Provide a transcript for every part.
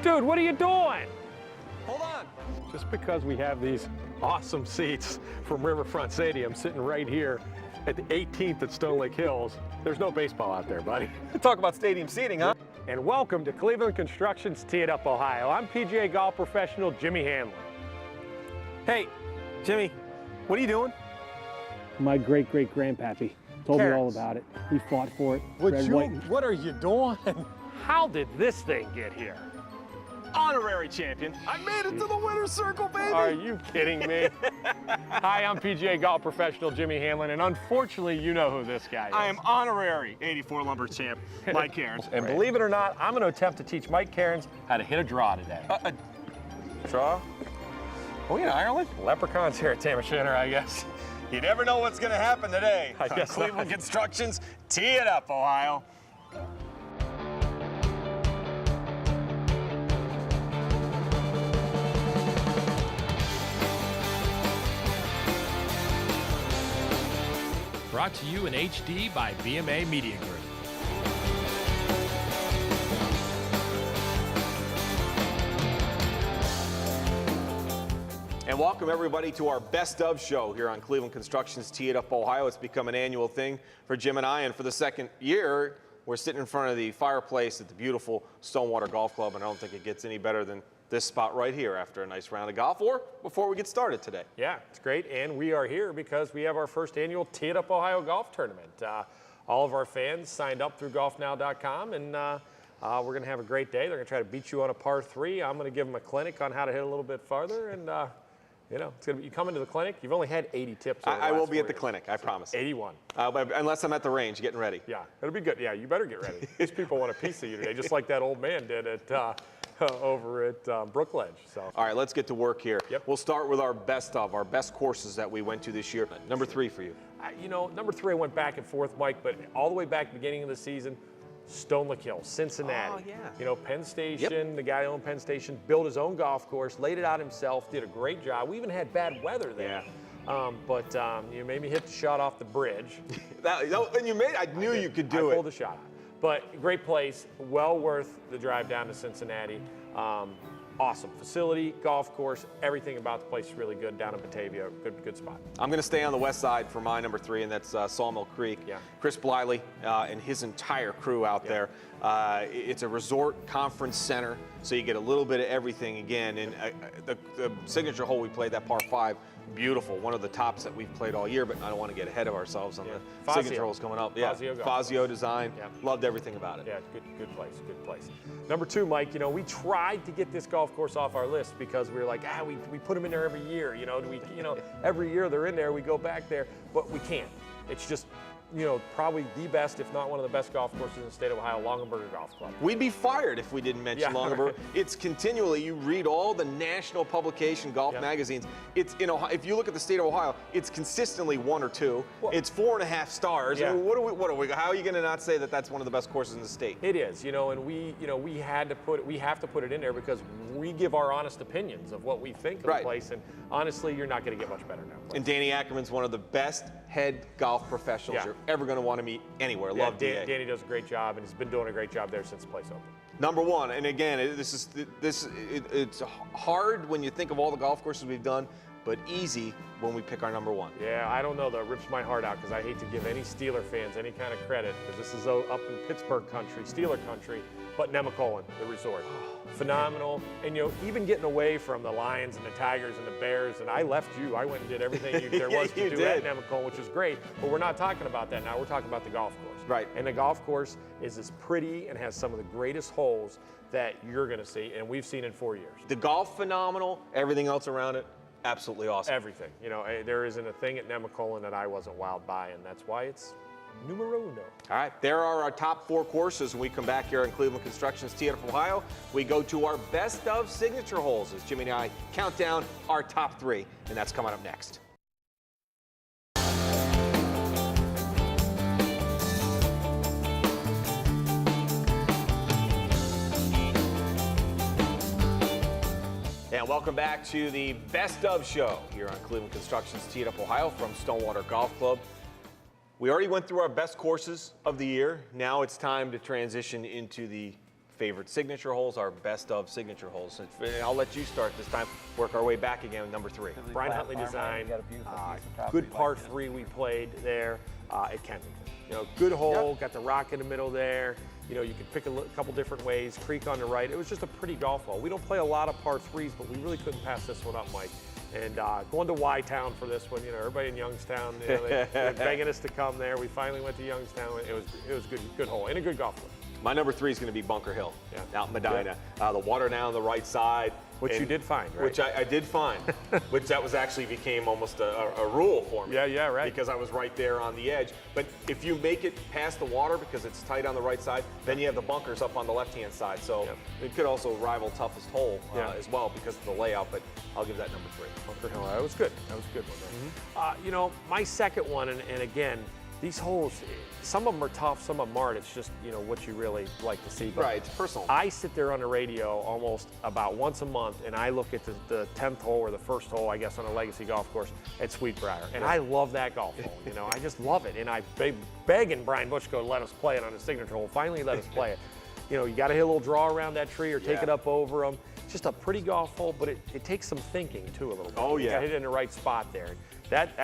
Dude, what are you doing? Hold on. Just because we have these awesome seats from Riverfront Stadium sitting right here at the 18th at Stone Lake Hills, there's no baseball out there, buddy. Talk about stadium seating, huh? And welcome to Cleveland Construction's Tee It Up, Ohio. I'm PGA golf professional Jimmy Hanlon. Hey, Jimmy, what are you doing? My great-great-grandpappy told me all about it. He fought for it. What are you doing? How did this thing get here? Honorary champion. I made it to the winner's circle, baby. Are you kidding me? Hi, I'm PGA golf professional Jimmy Hanlon, and unfortunately, you know who this guy is. I am honorary 84 lumber champ, Mike Cairns. And believe it or not, I'm going to attempt to teach Mike Cairns how to hit a draw today. Draw? Are we in Ireland? Leprechauns here at Tamashanner, I guess. You never know what's going to happen today. I guess Cleveland Construction's Tee It Up, Ohio. Brought to you in HD by BMA Media Group. And welcome everybody to our Best Of show here on Cleveland Construction's Tee It Up, Ohio. It's become an annual thing for Jim and I, and for the second year, we're sitting in front of the fireplace at the beautiful Stonewater Golf Club, and I don't think it gets any better than this spot right here after a nice round of golf, or before we get started today. Yeah, it's great, and we are here because we have our first annual Tee It Up Ohio Golf Tournament. All of our fans signed up through golfnow.com, and we're going to have a great day. They're going to try to beat you on a par 3. I'm going to give them a clinic on how to hit a little bit farther, and you know, it's gonna be, you come into the clinic, you've only had 80 tips. I will be at the clinic, I promise. 81. But unless I'm at the range getting ready. Yeah, it'll be good. Yeah, you better get ready. These people want a piece of you today, just like that old man did at over at Brookledge. So. All right, let's get to work here. Yep. We'll start with our best courses that we went to this year. Number 3 for you. You know, number 3 I went back and forth, Mike, but all the way back at the beginning of the season, Stone Lake Hills, Cincinnati. Oh, yeah. You know, Penn Station, the guy who owned Penn Station, built his own golf course, laid it out himself, did a great job. We even had bad weather there. Yeah. But you made me hit the shot off the bridge. And you made, I knew you could do it. I pulled the shot out. But great place, well worth the drive down to Cincinnati. Awesome facility, golf course, everything about the place is really good down in Batavia. Good spot. I'm going to stay on the west side for my number 3, and that's Sawmill Creek. Yeah. Chris Bliley and his entire crew out there. It's a resort conference center, so you get a little bit of everything again. And the signature hole we played, that par 5, beautiful. One of the tops that we've played all year, but I don't want to get ahead of ourselves on the signature holes coming up. Yeah, Fazio design. Yeah. Loved everything about it. Yeah, good place. Number 2, Mike, you know, we tried to get this golf course off our list because we were like, we put them in there every year. You know, every year they're in there, we go back there, but we can't. It's just, you know, probably the best, if not one of the best golf courses in the state of Ohio, Longaberger Golf Club. We'd be fired if we didn't mention Longaberger. It's continually, you read all the national publication golf magazines. It's in Ohio, if you look at the state of Ohio, it's consistently 1 or 2. Well, it's 4.5 stars. Yeah. What are we? How are you going to not say that that's one of the best courses in the state? It is, you know, and we have to put it in there because we give our honest opinions of what we think of the place, and honestly, you're not going to get much better now. And Danny Ackerman's one of the best head golf professionals you're ever going to want to meet anywhere. Love Danny does a great job, and he's been doing a great job there since the place opened. Number 1, and again, it's hard when you think of all the golf courses we've done, but easy when we pick our number 1. Yeah, I don't know, that rips my heart out because I hate to give any Steeler fans any kind of credit because this is up in Pittsburgh country, Steeler country, but Nemacolin, the resort. Phenomenal. And, you know, even getting away from the Lions and the Tigers and the Bears, and I left you. I went and did everything there was to do at Nemacolin, which was great. But we're not talking about that now. We're talking about the golf course. Right. And the golf course is as pretty and has some of the greatest holes that you're going to see, and we've seen in 4 years. The golf, phenomenal. Everything else around it, absolutely awesome. Everything. You know, there isn't a thing at Nemacolin that I wasn't wowed by, and that's why it's numero uno. All right, there are our top 4 courses. When we come back here on Cleveland Construction's Tee It Up Ohio, we go to our best of signature holes as Jimmy and I count down our top 3, and that's coming up next. And welcome back to the Best Of show here on Cleveland Construction's Tee It Up Ohio from Stonewater Golf Club. We already went through our best courses of the year. Now it's time to transition into the favorite signature holes, our best of signature holes. And I'll let you start this time. Work our way back again with number 3. Brian Huntley design. Good par 3 we played there at Kensington. You know, good hole, got the rock in the middle there. You know, you could pick a couple different ways, creek on the right. It was just a pretty golf hole. We don't play a lot of par 3s, but we really couldn't pass this one up, Mike. And going to Y-Town for this one, you know, everybody in Youngstown, you know, they're begging us to come there. We finally went to Youngstown. It was good hole and a good golf course. My number 3 is going to be Bunker Hill, out in Medina. The water down on the right side. Which you did find, right? Which I did find, which that was actually became almost a rule for me. Yeah, right. Because I was right there on the edge. But if you make it past the water because it's tight on the right side, then you have the bunkers up on the left-hand side. So it could also rival toughest hole as well because of the layout, but I'll give that number 3. Bunker Hill, that was good. That was a good one. You know, my second one, and again, these holes, some of them are tough, some of them aren't. It's just, you know, what you really like to see. But right, it's personal. I sit there on the radio almost about once a month, and I look at the 10th hole or the first hole, I guess, on a legacy golf course at Sweetbriar. And I love that golf hole. You know, I just love it. And I begging Brian Bushko to let us play it on his signature hole. Finally, he let us play it. You know, you got to hit a little draw around that tree or take it up over them. It's just a pretty golf hole, but it takes some thinking, too, a little bit. Oh, You got to yeah. hit it in the right spot there. That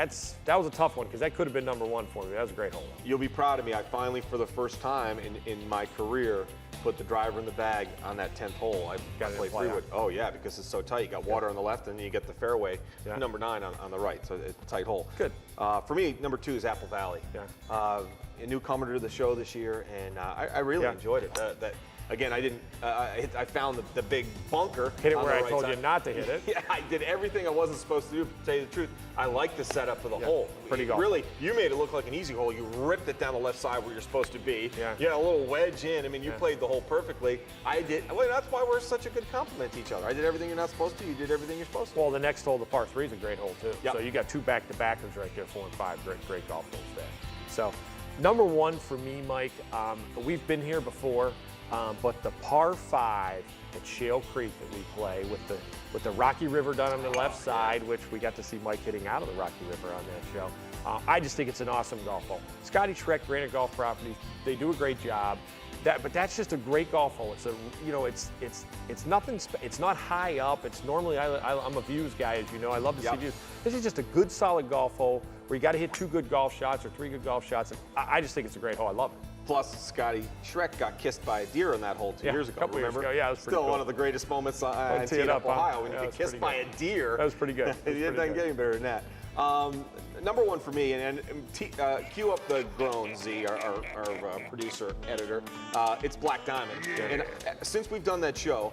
was a tough one because that could have been number 1 for me. That was a great hole. You'll be proud of me. I finally, for the first time in my career, put the driver in the bag on that 10th hole. I played 3-wood. Oh, yeah, because it's so tight. You got water on the left, and then you get the fairway, number 9 on the right. So it's a tight hole. Good. For me, number 2 is Apple Valley. Yeah. A newcomer to the show this year, and I really enjoyed it. Again, I didn't. I found the big bunker. Hit it on where the I right told side. you not to hit it. Yeah, I did everything I wasn't supposed to do. To tell you the truth, I like the setup for the hole. Pretty golf. Really, you made it look like an easy hole. You ripped it down the left side where you're supposed to be. Yeah. You had a little wedge in. I mean, you played the hole perfectly. I did. Well, that's why we're such a good compliment to each other. I did everything you're not supposed to. You did everything you're supposed to. Well, the next hole, the par 3, is a great hole, too. Yep. So you got 2 back-to-backers right there, 4 and 5. Great golf holes there. So number 1 for me, Mike, we've been here before, but the par 5 at Shale Creek that we play with the Rocky River done on the left side, which we got to see Mike hitting out of the Rocky River on that show. I just think it's an awesome golf hole. Scotty Schreck, Granite Golf Properties, they do a great job. But that's just a great golf hole. It's it's nothing. It's not high up. It's normally I'm a views guy, as you know. I love to see views. This is just a good, solid golf hole where you got to hit 2 good golf shots or 3 good golf shots. And I just think it's a great hole. I love it. Plus, Scotty Schreck got kissed by a deer on that hole 2 years ago. A couple remember? years ago. Yeah, it was pretty Still cool. one of the greatest moments in Tee It Up, Ohio when Yeah, you get kissed by a deer. That was pretty good. It doesn't get any better than that. Number 1 for me, and cue up the groan, Z, our producer, editor. It's Black Diamond. And since we've done that show,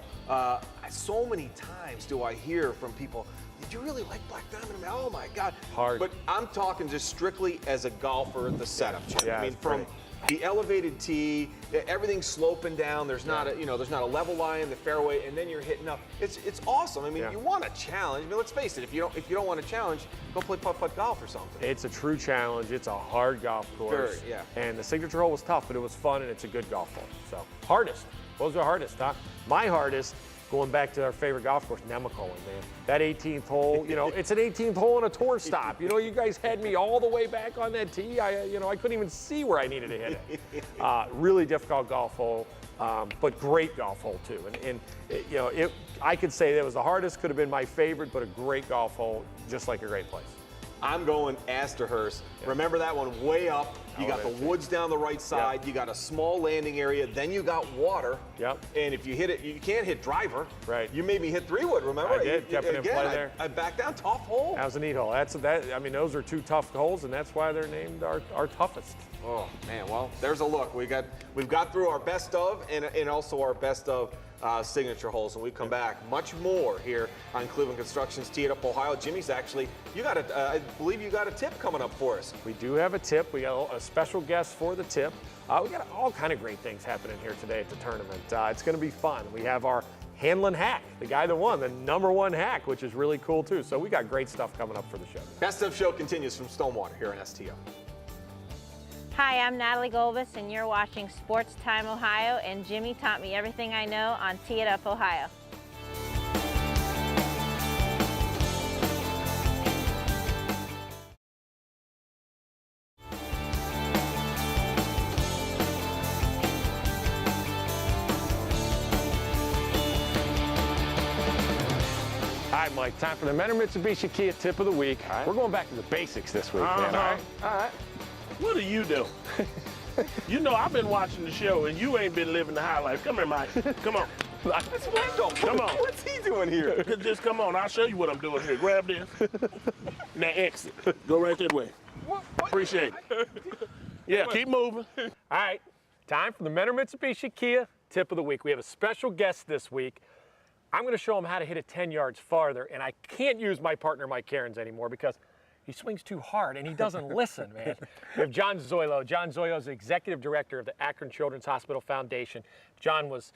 so many times do I hear from people, did you really like Black Diamond? I mean, oh my God. Hard. But I'm talking just strictly as a golfer, the setup, Jim. Yeah, I mean, it's from pretty. the elevated tee, everything's sloping down. There's not there's not a level line in the fairway, and then you're hitting up. It's awesome. I mean, you want a challenge. I mean, let's face it. If you don't want a challenge, go play putt-putt golf or something. It's a true challenge. It's a hard golf course. Very, yeah. And the signature hole was tough, but it was fun, and it's a good golf hole. So hardest. What was the hardest, huh? My hardest, going back to our favorite golf course, Nemacolin, man. That 18th hole, you know, it's an 18th hole on a tour stop. You know, you guys had me all the way back on that tee. I couldn't even see where I needed to hit it. Really difficult golf hole, but great golf hole too. And I could say that was the hardest. Could have been my favorite, but a great golf hole, just like a great place. I'm going Astorhurst. Remember that one way up. You got the woods down the right side. You got a small landing area. Then you got water. Yep. And if you hit it, you can't hit driver. Right. You made me hit 3-wood, remember? I did. Kept it in play there. I backed down. Tough hole. That was a neat hole. I mean, those are 2 tough holes, and that's why they're named our toughest. Oh man, well, there's a look. We've got through our best of and also our best of signature holes, and we come back much more here on Cleveland Construction's Tee It Up Ohio. Jimmy's actually, I believe you got a tip coming up for us. We do have a tip. We got a special guest for the tip. We got all kind of great things happening here today at the tournament. It's going to be fun. We have our Hanlon hack, the guy that won, the #1 hack, which is really cool too. So we got great stuff coming up for the show. Best of show continues from Stonewater here on STO. Hi, I'm Natalie Golbus, and you're watching Sports Time Ohio, and Jimmy taught me everything I know on Tee It Up Ohio. right, Mike, time for the Mentor Mitsubishi Kia tip of the week. We're going back to the basics this week, man. All right. What do you do? You know, I've been watching the show, and you ain't been living the high life. Come here, Mike. Come on. Come on. What's he doing here? Just come on. I'll show you what I'm doing here. Grab this. Now exit. Go right that way. Appreciate it. Yeah, keep moving. All right, time for the Mentor Mitsubishi Kia tip of the week. We have a special guest this week. I'm going to show him how to hit it 10 yards farther, and I can't use my partner, Mike Cairns, anymore because he swings too hard and he doesn't listen, man. We have John Zoilo. John Zoilo is the executive director of the Akron Children's Hospital Foundation. John was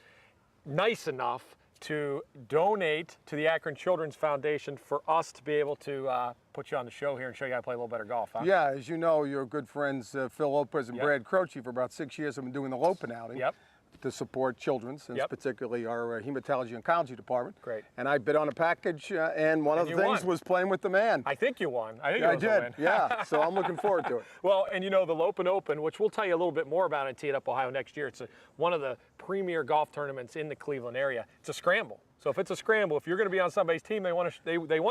nice enough to donate to the Akron Children's Foundation for us to be able to put you on the show here and show you how to play a little better golf, huh? Yeah, as you know, you're good friends, Phil Lopez and Yep. Brad Croce. For about 6 years, I've been doing the Lopin outing. Yep. To support children's, and Yep. particularly our hematology oncology department. Great. And I bid on a package, and one of the you things won. was playing with the man. I think you won. I think I it was a did, win. yeah. So I'm looking forward to it. Well, and you know, the Lopin Open, which we'll tell you a little bit more about in Tee It Up Ohio next year. It's one of the premier golf tournaments in the Cleveland area. It's a scramble. So if it's a scramble, if you're going to be on somebody's team, they want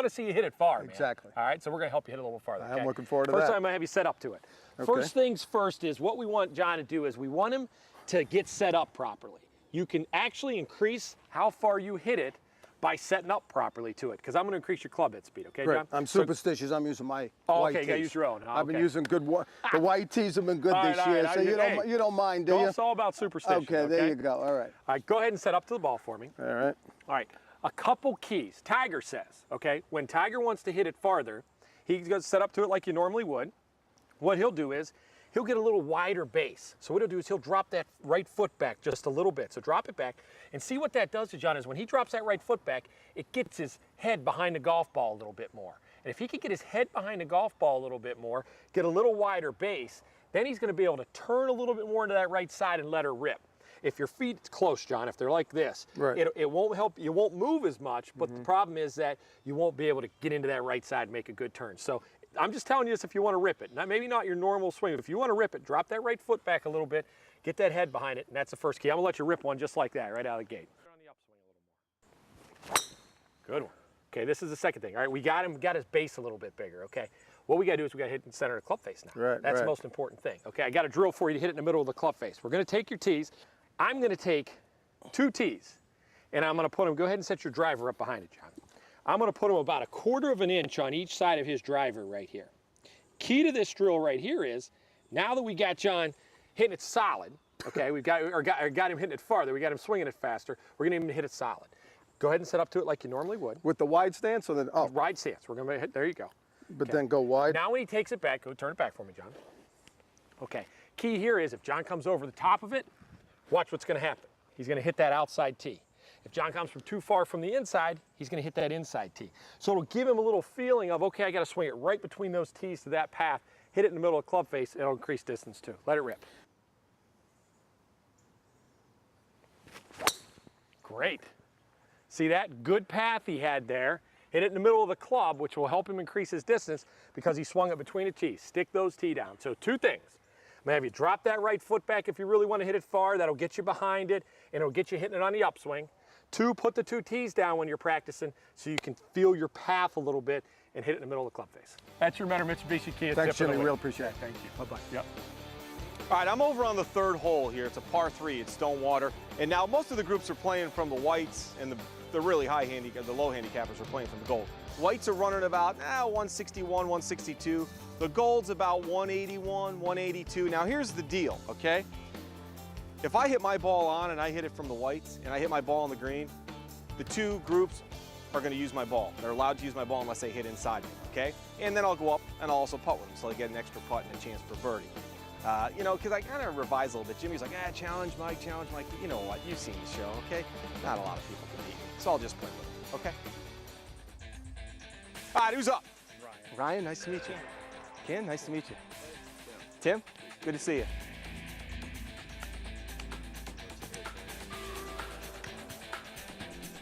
to see you hit it far, man. Exactly. All right, so we're going to help you hit it a little farther. I'm looking forward to First that. time I have you set up to it. Okay. First things first is what we want John to do is we want him to get set up properly. You can actually increase how far you hit it by setting up properly to it, because I'm going to increase your club hit speed, okay, Great. John? I'm superstitious. I'm using my Oh, white okay, you gotta tees. use your own. Oh, I've been okay. using good. The white tees have been good All this right, all year, right, so hey, you don't mind, do you? Golf's all about superstition. Okay, there you go. All right. All right, go ahead and set up to the ball for me. All right. All right, a couple keys. Tiger says, okay, when Tiger wants to hit it farther, he's going to set up to it like you normally would. What he'll do is he'll get a little wider base. So what he'll do is he'll drop that right foot back just a little bit. So drop it back and see what that does to John is when he drops that right foot back, it gets his head behind the golf ball a little bit more. And if he could get his head behind the golf ball a little bit more, get a little wider base, then he's going to be able to turn a little bit more into that right side and let her rip. If your feet's close, John, if they're like this, Right. it won't help, you won't move as much, but the problem is that you won't be able to get into that right side and make a good turn. So I'm just telling you this if you want to rip it. Maybe not your normal swing, but if you want to rip it, drop that right foot back a little bit, get that head behind it, and that's the first key. I'm going to let you rip one just like that right out of the gate. Good one. Okay, this is the second thing. All right, we got his base a little bit bigger, okay? What we got to do is we got to hit in the center of the club face now. Right, That's the right. most important thing. Okay, I got a drill for you to hit it in the middle of the club face. We're going to take your tees. I'm going to take 2 tees, and I'm going to put them, go ahead and set your driver up behind it, John. I'm going to put them about 1/4 of an inch on each side of his driver right here. Key to this drill right here is, now that we got John hitting it solid, okay, we've got him hitting it farther, we got him swinging it faster, we're going to even hit it solid. Go ahead and set up to it like you normally would. With the wide stance, or then Ride stance. We're going to hit, there you go. but Okay. then go wide. Now when he takes it back, go turn it back for me, John. Okay, key here is if John comes over the top of it, watch what's going to happen. He's going to hit that outside tee. If John comes from too far from the inside, he's going to hit that inside tee. So it'll give him a little feeling of, okay, I got to swing it right between those tees to that path, hit it in the middle of the club face, and it'll increase distance too. Let it rip. Great. See that good path he had there? Hit it in the middle of the club, which will help him increase his distance because he swung it between the tees. Stick those tees down. So 2 things. I'm going to have you drop that right foot back if you really want to hit it far. That'll get you behind it, and it'll get you hitting it on the upswing. 2, put the 2 tees down when you're practicing so you can feel your path a little bit and hit it in the middle of the club face. That's your Mentor Mitsubishi Kia Thanks, tip of the Jimmy. week. Real appreciate it. Thank you. Bye-bye. Yep. All right, I'm over on the 3rd hole here. It's a par 3 at Stonewater. And now most of the groups are playing from the whites, and the really high the low handicappers are playing from the gold. Whites are running about 161, 162. The gold's about 181, 182. Now here's the deal, okay? If I hit my ball on and I hit it from the whites and I hit my ball on the green, the 2 groups are going to use my ball. They're allowed to use my ball unless they hit inside me, okay? And then I'll go up and I'll also putt with them so I get an extra putt and a chance for birdie. You know, because I kind of revise a little bit. Jimmy's like, challenge Mike, challenge Mike. You know what? You've seen the show, okay? Not a lot of people can beat me, so I'll just play with them, okay? All right, who's up? Ryan, nice to meet you. Ken, nice to meet you. Tim, good to see you.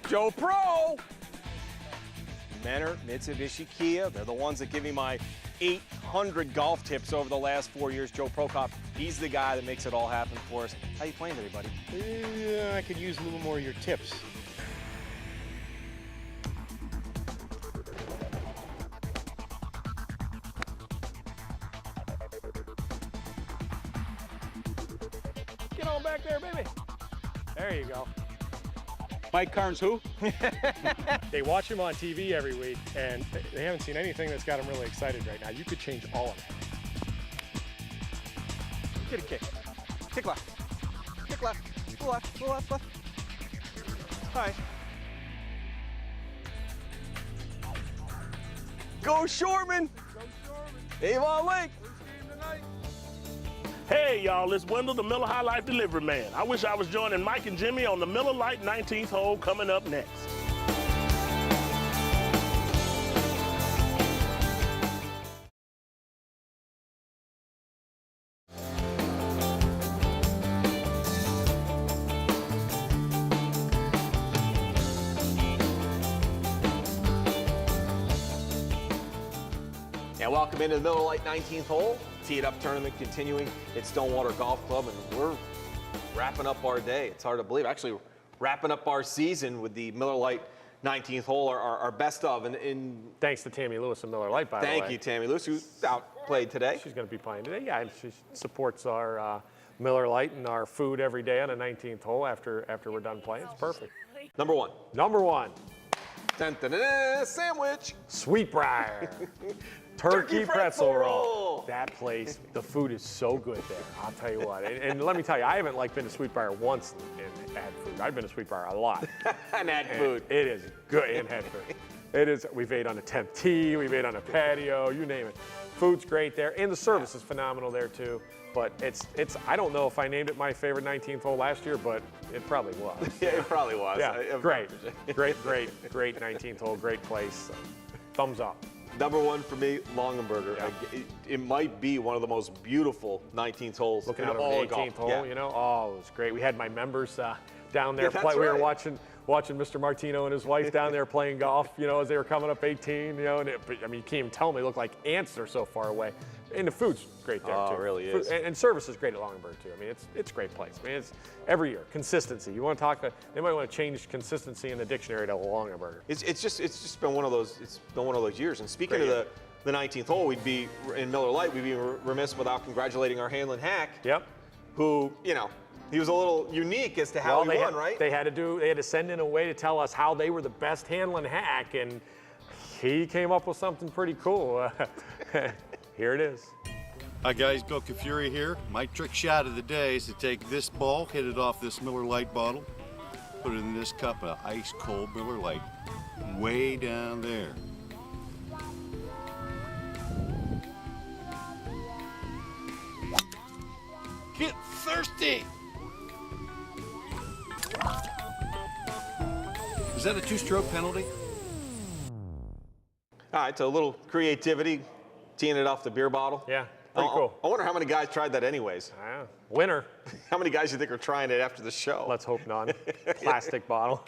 Joe Pro! Mentor, Mitsubishi, Kia, they're the ones that give me my 800 golf tips over the last 4 years. Joe Prokop, he's the guy that makes it all happen for us. How you playing today, buddy? I could use a little more of your tips. There you go. Mike Carnes who? They watch him on TV every week, and they haven't seen anything that's got them really excited right now. You could change all of it. Get a kick. Kick left. Kick left. Go left. Go left. Left. All right. Go Shorman. Avon Lake. Hey, y'all, it's Wendell, the Miller High Life delivery man. I wish I was joining Mike and Jimmy on the Miller Lite 19th hole coming up next. And welcome into the Miller Lite 19th hole. Tee It Up tournament continuing at Stonewater Golf Club, and we're wrapping up our day. It's hard to believe. Actually, wrapping up our season with the Miller Lite 19th hole, our best of. And Thanks to Tammy Lewis and Miller Lite, by the way. thank you, Tammy Lewis, who outplayed today. She's going to be playing today. Yeah, and she supports our Miller Lite and our food every day on the 19th hole after we're done playing. It's perfect. Number one. Number one, Dun, dun, dun, dun, sandwich. Sweetbriar. Turkey pretzel roll. That place, the food is so good there. I'll tell you what. And let me tell you, I haven't been to Sweetbriar once and had food. I've been to Sweetbriar a lot. And had food. It is good and had food. It is. We've ate on the 10th tee. We've ate on a patio. You name it. Food's great there, and the service is phenomenal there too. But it's. I don't know if I named it my favorite 19th hole last year, but it probably was. Yeah, it probably was. Yeah, great 19th hole, great place. Thumbs up. Number one for me, Longaberger. Yeah. It might be one of the most beautiful 19th holes Looking in out all over of the 18th golf. hole, you know, oh, it was great. We had my members down there. Yeah, that's We were right. watching Mr. Martino and his wife down there playing golf, you know, as they were coming up 18, you know, and you can't even tell them they look like ants. They're so far away. And the food's great there, too. Oh, it really is. And service is great at Longaberger, too. I mean, it's a great place. I mean, it's every year. Consistency. You want to talk, they might want to change consistency in the dictionary to Longaberger. It's just been one of those. It's been one of those years. And speaking Great of the 19th hole, we'd be in Miller Lite. We'd be remiss without congratulating our Hanlon Hack. Yep. Who, you know, he was a little unique as to how he won, right? They had to send in a way to tell us how they were the best Hanlon hack, and he came up with something pretty cool. Here it is. Hi guys, Zelko Cenin here. My trick shot of the day is to take this ball, hit it off this Miller Lite bottle, put it in this cup of ice cold Miller Lite, way down there. Get thirsty! Is that a two-stroke penalty? All right, so a little creativity, teeing it off the beer bottle. Yeah, pretty cool. I wonder how many guys tried that anyways. Winner. How many guys do you think are trying it after the show? Let's hope none. Plastic bottle.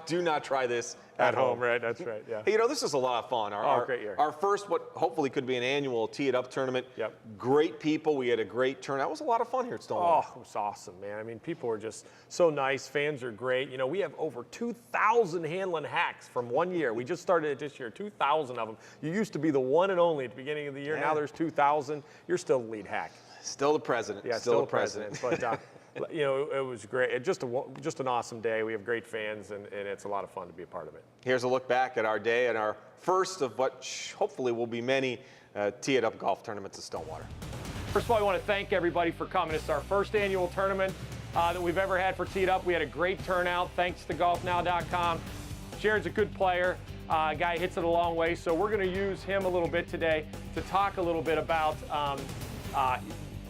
Do not try this at home. Right, that's right, yeah. Hey, you know, this is a lot of fun. Great year. Our first, what hopefully could be an annual Tee It Up tournament. Yep. Great people. We had a great turnout. It was a lot of fun here at Stonewater. Oh, it was awesome, man. I mean, people are just so nice. Fans are great. You know, we have over 2,000 Hanlon hacks from one year. We just started it this year, 2,000 of them. You used to be the one and only at the beginning of the year. Yeah. Now there's 2,000. You're still the lead hack. Still the president. Yeah, still the president. But, you know, it was great. Just an awesome day. We have great fans, and it's a lot of fun to be a part of it. Here's a look back at our day and our first of what hopefully will be many Tee It Up golf tournaments at Stonewater. First of all, I want to thank everybody for coming. It's our first annual tournament that we've ever had for Tee It Up. We had a great turnout, thanks to golfnow.com. Jared's a good player. Guy hits it a long way, so we're going to use him a little bit today to talk a little bit about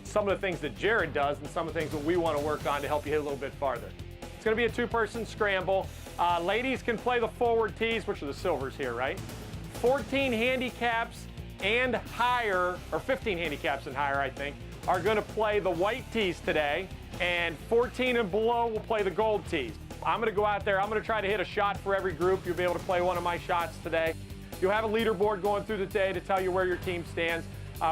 some of the things that Jared does and some of the things that we want to work on to help you hit a little bit farther. It's going to be a two-person scramble. Ladies can play the forward tees, which are the silvers here, right? 14 handicaps and higher, or 15 handicaps and higher, I think, are going to play the white tees today, and 14 and below will play the gold tees. I'm going to go out there. I'm going to try to hit a shot for every group. You'll be able to play one of my shots today. You'll have a leaderboard going through the day to tell you where your team stands.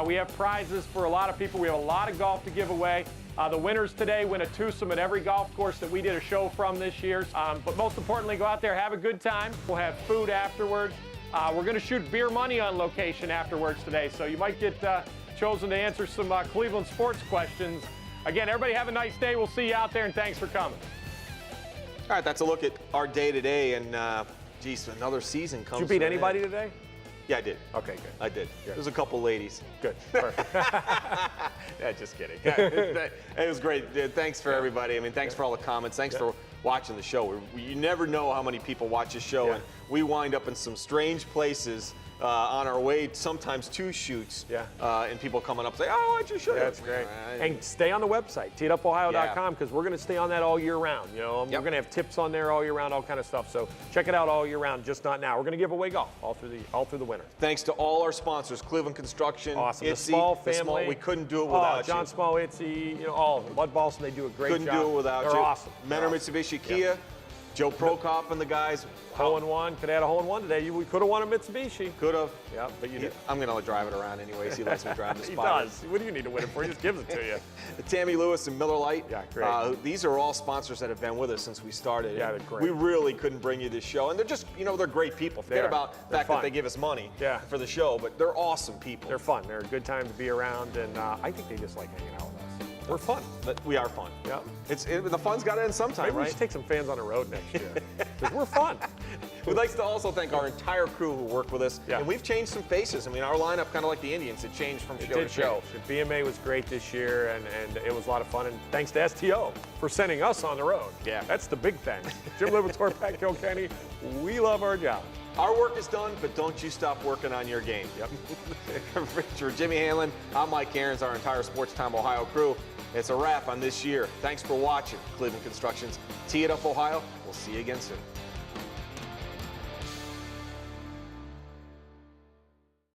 We have prizes for a lot of people. We have a lot of golf to give away. The winners today win a twosome at every golf course that we did a show from this year. But most importantly, go out there, have a good time. We'll have food afterwards. We're going to shoot beer money on location afterwards today, so you might get chosen to answer some Cleveland sports questions. Again, everybody have a nice day. We'll see you out there, and thanks for coming. All right, that's a look at our day today, and geez, another season comes. Did you beat to an anybody end. today? Yeah, I did. Okay, good. I did. Good. There's a couple ladies. Good. Perfect. Yeah, just kidding. It was great. Thanks for everybody. I mean, thanks for all the comments. Thanks for watching the show. You never know how many people watch the show, and we wind up in some strange places on our way, sometimes to shoots. And people coming up and say, "Oh, why'd you show?" That's great. And stay on the website, teeitupohio.com, because we're going to stay on that all year round. You know, we're going to have tips on there all year round, all kind of stuff. So check it out all year round, just not now. We're going to give away golf all through the winter. Thanks to all our sponsors, Cleveland Construction, Awesome. Itzy, The Small family. we couldn't do it without John you. Small, Itzy, you know, all of them. Bud Balsam, they do a great Couldn't job. do it without you. They're awesome. Mentor Mitsubishi Kia, Joe Prokop and the guys. Hole-in-one. Could have had a hole-in-one today. We could have won a Mitsubishi. Could have. Yeah, but you didn't. I'm going to drive it around anyways. He lets me drive the He Spider. does. What do you need to win it for? He just gives it to you. Tammy Lewis and Miller Lite. Yeah, great. These are all sponsors that have been with us since we started. Yeah, they're great. We really couldn't bring you this show. And they're just, you know, they're great people. Forget about the fact fun. that they give us money Yeah. for the show, but they're awesome people. They're fun. They're a good time to be around, and I think they just like hanging out with us. We're fun. But we are fun. Yeah. The fun's got to end sometime, Maybe we right? should take some fans on the road next year. Because we're fun. We'd like to also thank our entire crew who worked with us. Yeah. And we've changed some faces. I mean, our lineup, kind of like the Indians, it changed from show to show. The BMA was great this year, and it was a lot of fun. And thanks to STO for sending us on the road. Yeah. That's the big thing. Jim Livertor, Pat Kilkenny, we love our job. Our work is done, but don't you stop working on your game. Yep. For Jimmy Hanlon, I'm Mike Aarons, our entire Sports Time Ohio crew. It's a wrap on this year. Thanks for watching Cleveland Construction's Tee It Up Ohio. We'll see you again soon.